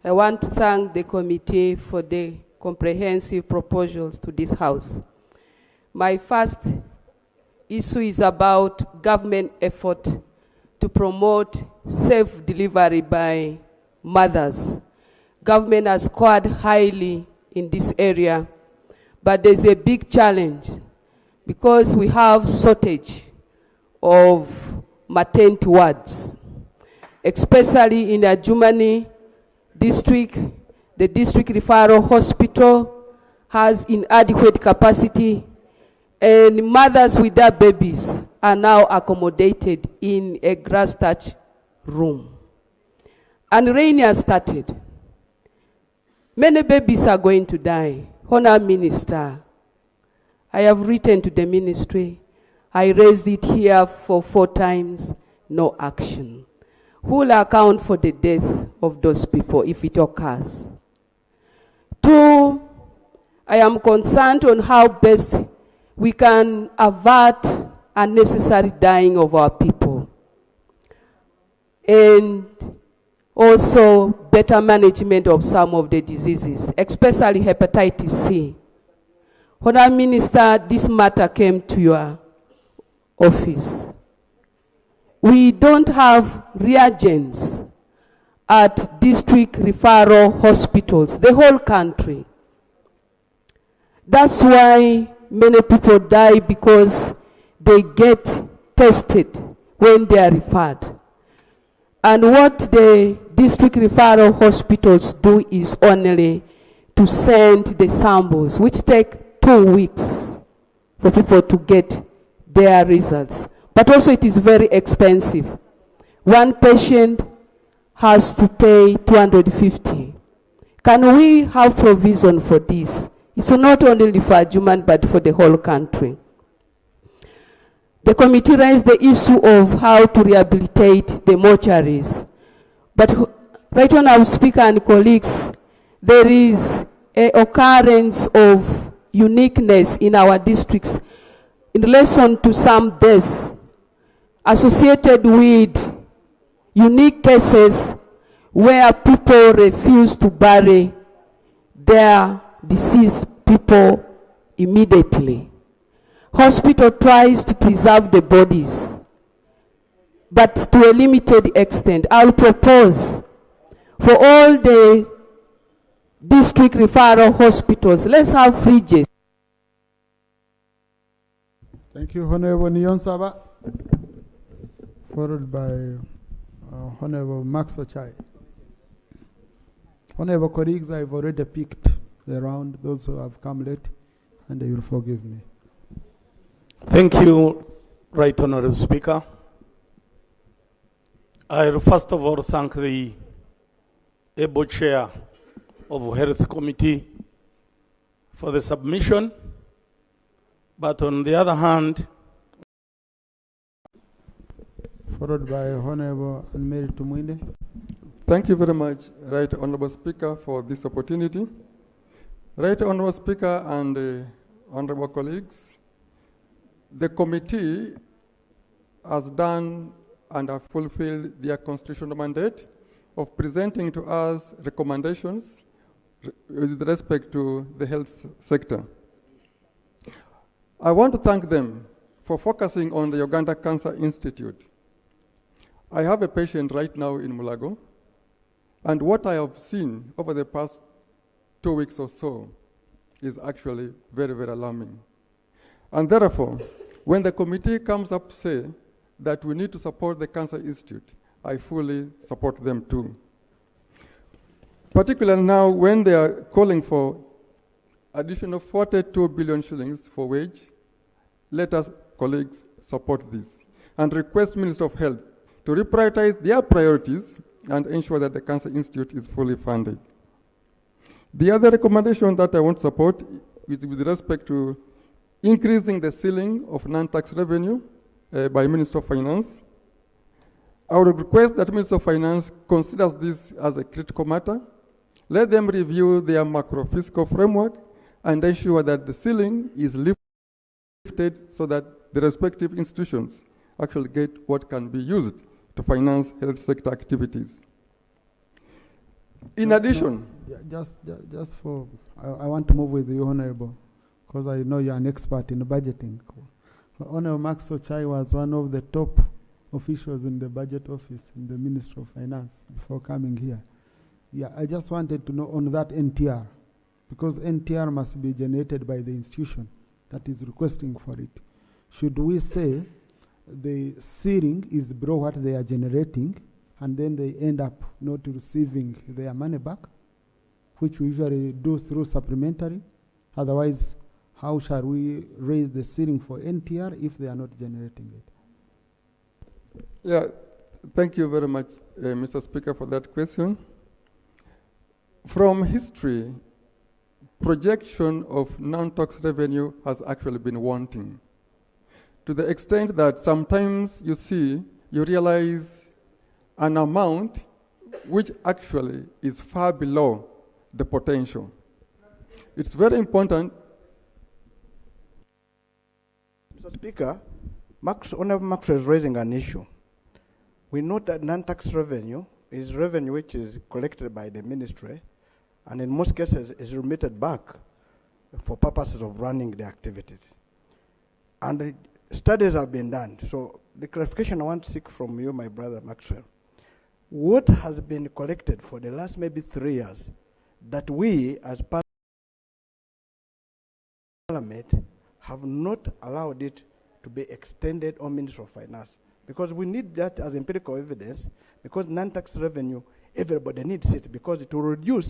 I want to thank the committee for the comprehensive proposals to this House. My first issue is about government effort to promote safe delivery by mothers. Government has scored highly in this area, but there's a big challenge because we have shortage of maternity wards, especially in the Jumani district. The district referral hospital has inadequate capacity, and mothers with their babies are now accommodated in a grass thatch room. And rain has started. Many babies are going to die. Honourable Minister, I have written to the ministry. I raised it here for 4 times, no action. Who will account for the death of those people if it occurs? 2, I am concerned on how best we can avert unnecessary dying of our people, and also better management of some of the diseases, especially hepatitis C. Honourable Minister, this matter came to your office. We don't have reagents at district referral hospitals, the whole country. That's why many people die, because they get tested when they are referred. And what the district referral hospitals do is only to send the samples, which take 2 weeks for people to get their results. But also it is very expensive. One patient has to pay 250. Can we have provision for this? It's not only for Juman, but for the whole country. The committee raised the issue of how to rehabilitate the mortuaries. But right on our speaker and colleagues, there is an occurrence of uniqueness in our districts in relation to some deaths associated with unique cases where people refuse to bury their deceased people immediately. Hospital tries to preserve the bodies, but to a limited extent. I'll propose for all the district referral hospitals, let's have fridges. Thank you, Honorable Nyonsaba, followed by Honorable Max Ochai. Honorable colleagues, I've already picked around those who have come late, and they will forgive me. Thank you, Right Honorable Speaker. I first of all thank the able chair of Health Committee for the submission, but on the other hand, followed by Honorable Anne-Marie Tumwinde. Thank you very much, Right Honorable Speaker, for this opportunity. Right Honorable Speaker and honorable colleagues, the committee has done and have fulfilled their constitutional mandate of presenting to us recommendations with respect to the health sector. I want to thank them for focusing on the Uganda Cancer Institute. I have a patient right now in Mulago, and what I have seen over the past 2 weeks or so is actually very, very alarming. And therefore, when the committee comes up to say that we need to support the Cancer Institute, I fully support them too. Particularly now when they are calling for additional 42 billion shillings for wage, let us, colleagues, support this and request Minister of Health to reprioritize their priorities and ensure that the Cancer Institute is fully funded. The other recommendation that I want to support is with respect to increasing the ceiling of non-tax revenue by Minister of Finance. I would request that Minister of Finance considers this as a critical matter. Let them review their macro-fiscal framework and ensure that the ceiling is lifted so that the respective institutions actually get what can be used to finance health sector activities. In addition, Just for, I want to move with you, Honorable, because I know you're an expert in budgeting. Honorable Max Ochai was one of the top officials in the budget office in the Ministry of Finance before coming here. Yeah, I just wanted to know on that NTR, because NTR must be generated by the institution that is requesting for it. Should we say the ceiling is below what they are generating, and then they end up not receiving their money back, which we usually do through supplementary? Otherwise, how shall we raise the ceiling for NTR if they are not generating it? yeah, thank you very much, Mr. Speaker, for that question. From history, projection of non-tax revenue has actually been wanting, to the extent that sometimes you realize an amount which actually is far below the potential. It's very important. Mr. Speaker, Honorable Max is raising an issue. We know that non-tax revenue is revenue which is collected by the ministry, and in most cases is remitted back for purposes of running the activities. And studies have been done. So the clarification I want to seek from you, my brother Maxwell, what has been collected for the last maybe 3 years that we as Parliament have not allowed it to be extended on Ministry of Finance? Because we need that as empirical evidence, because non-tax revenue, everybody needs it, because it will reduce